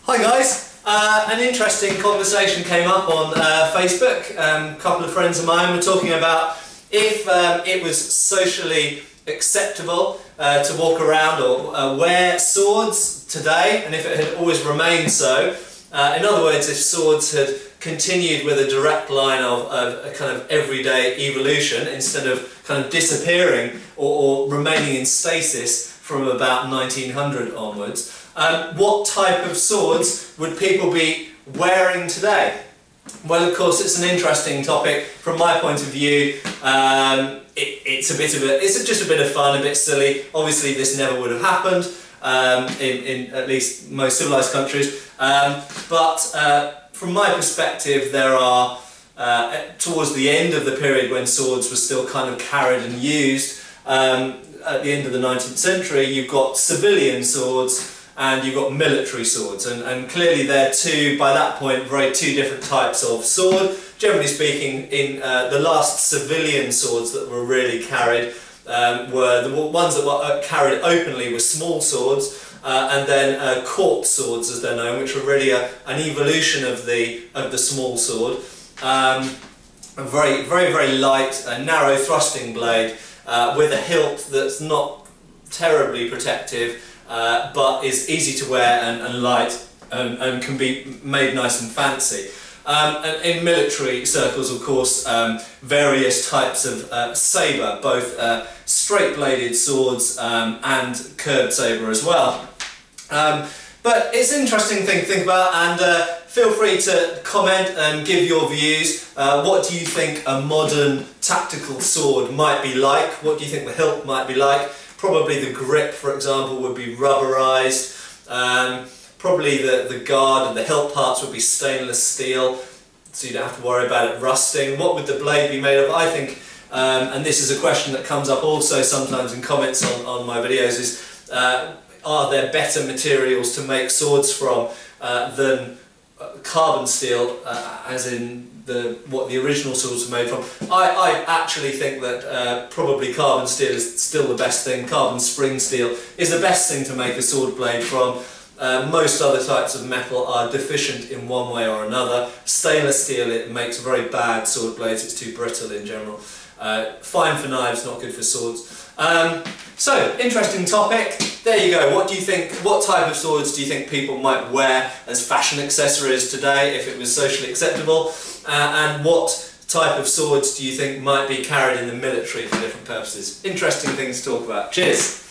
Hi guys, an interesting conversation came up on Facebook. A couple of friends of mine were talking about if it was socially acceptable to walk around or wear swords today, and if it had always remained so. In other words, if swords had continued with a direct line of a kind of everyday evolution instead of kind of disappearing or remaining in stasis from about 1900 onwards. What type of swords would people be wearing today? Well, of course, it's an interesting topic from my point of view. It's just a bit of fun, a bit silly. Obviously, this never would have happened in at least most civilized countries. But from my perspective, there are towards the end of the period when swords were still kind of carried and used. At the end of the 19th century, you've got civilian swords and you've got military swords, and clearly they're by that point, two different types of sword. Generally speaking, in the last civilian swords that were really carried were the ones that were carried openly were small swords, and then court swords, as they're known, which were really an evolution of the small sword. A very light, narrow thrusting blade with a hilt that's not terribly protective, but is easy to wear and light and can be made nice and fancy. And in military circles, of course, various types of sabre, both straight-bladed swords and curved sabre as well. But it's an interesting thing to think about, and feel free to comment and give your views. What do you think a modern tactical sword might be like? What do you think the hilt might be like? Probably the grip, for example, would be rubberized. Probably the guard and the hilt parts would be stainless steel, so you don't have to worry about it rusting. What would the blade be made of? I think, and this is a question that comes up also sometimes in comments on my videos, is are there better materials to make swords from than carbon steel, as in what the original swords were made from? I actually think that probably carbon steel is still the best thing. Carbon spring steel is the best thing to make a sword blade from. Most other types of metal are deficient in one way or another. Stainless steel, it makes very bad sword blades, it's too brittle in general. Fine for knives, not good for swords. So, interesting topic. There you go. What do you think? What type of swords do you think people might wear as fashion accessories today if it was socially acceptable? And what type of swords do you think might be carried in the military for different purposes? Interesting things to talk about. Cheers!